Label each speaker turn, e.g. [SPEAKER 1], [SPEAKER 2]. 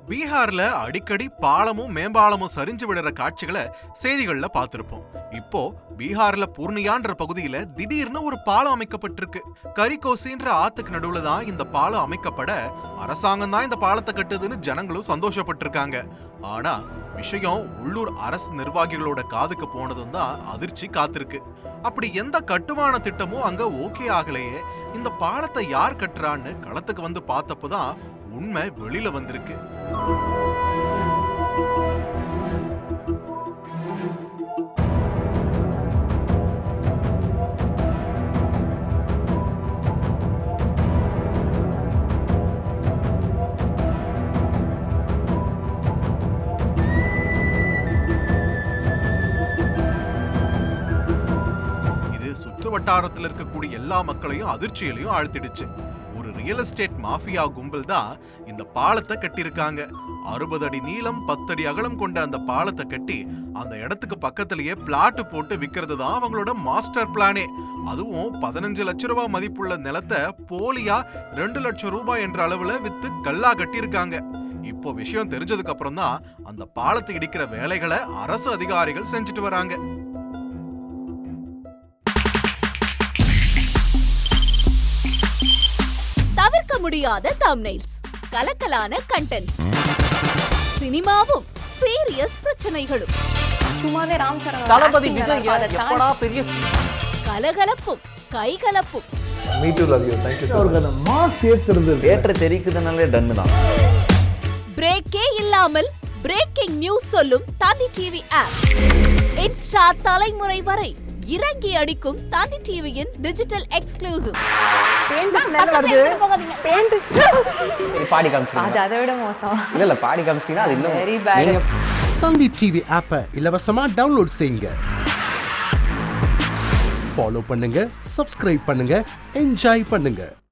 [SPEAKER 1] பீகார்ல அடிக்கடி பாலமும் மேம்பாலமும் சரிஞ்சு விடுற காட்சிகளை செய்திகள்ல பார்த்திருப்போம். இப்போ பீகார்ல பூர்ணியான்ற பகுதியில திடீர்னு ஒரு பாலம் அமைக்கப்பட்டிருக்கு. கரிகோசின்ற ஆத்துக்கு நடுவுல தான் இந்த பாலம் அமைக்கப்பட அரசாங்கம் தான் இந்த பாலத்தை கட்டுதுன்னு ஜனங்களும் சந்தோஷப்பட்டிருக்காங்க. ஆனா விஷயம் உள்ளூர் அரசு நிர்வாகிகளோட காதுக்கு போனதும் தான் அதிர்ச்சி காத்திருக்கு. அப்படி எந்த கட்டுமான திட்டமும் அங்க ஓகே ஆகலையே. இந்த பாலத்தை யார் கட்டுறான்னு களத்துக்கு வந்து பார்த்தப்பதான் உண்மை வெளியில வந்திருக்கு. இது சுற்று வட்டாரத்தில் இருக்கக்கூடிய எல்லா மக்களையும் அதிர்ச்சியிலையும் ஆழ்த்திடுச்சு. ஒரு ரியல் எஸ்டேட் மாஃபியா கும்பல் தான் இந்த பாலத்தை கட்டியிருக்காங்க. 60 அடி நீளம் 10 அடி அகலம் கொண்ட அந்த பாலத்தை கட்டி அந்த இடத்துக்கு பக்கத்திலேயே பிளாட் போட்டு விற்கிறது தான் அவங்களோட மாஸ்டர் பிளானே. அதுவும் 15 லட்சம் ரூபாய் மதிப்புள்ள நிலத்தை போலியா 2 லட்சம் ரூபாய் என்ற அளவுல வித்து கல்லா கட்டியிருக்காங்க. இப்போ விஷயம் தெரிஞ்சதுக்கு அப்புறம் தான் அந்த பாலத்தை இடிக்கிற வேலைகளை அரசு அதிகாரிகள் செஞ்சுட்டு வராங்க.
[SPEAKER 2] தவிர்க்க முடியாத தம்ப்நெயில்ஸ், கலக்கலான கண்டென்ட்ஸ், சினிமாவும் சீரியஸ் பிரச்சனைகளும்,
[SPEAKER 3] சும்மாவே ராம்சரண்
[SPEAKER 4] தளபதி விஜய் எப்படா பெரிய
[SPEAKER 2] கலகலப்பும் கைகலப்பும்.
[SPEAKER 4] Me too love you thank you அவர்களை மாஸ் ஏத்துறது ஏற்ற தெரிக்குதுனாலே டன் தான்.
[SPEAKER 2] பிரேக்கே இல்லாமல் பிரேக்கிங் நியூஸ் சொல்லும் தந்தி டிவி ஆப். இன்ஸ்டா தலைமுறை வரை இறங்கி அடிக்கும் தந்தி டிவியின் டிஜிட்டல் எக்ஸ்க்ளூசிவ்.
[SPEAKER 4] பாடி காமிச்சீங்க,
[SPEAKER 3] அது அதை விட மோசம்.
[SPEAKER 4] இல்ல பாடி காமிச்சீங்கன்னா அது இன்னும்
[SPEAKER 3] வெரி பேட்.
[SPEAKER 5] தந்தி டிவி ஆப்பை இலவசமா டவுன்லோட் செய்யுங்க. ஃபாலோ பண்ணுங்க, சப்ஸ்கிரைப் பண்ணுங்க, என்ஜாய் பண்ணுங்க.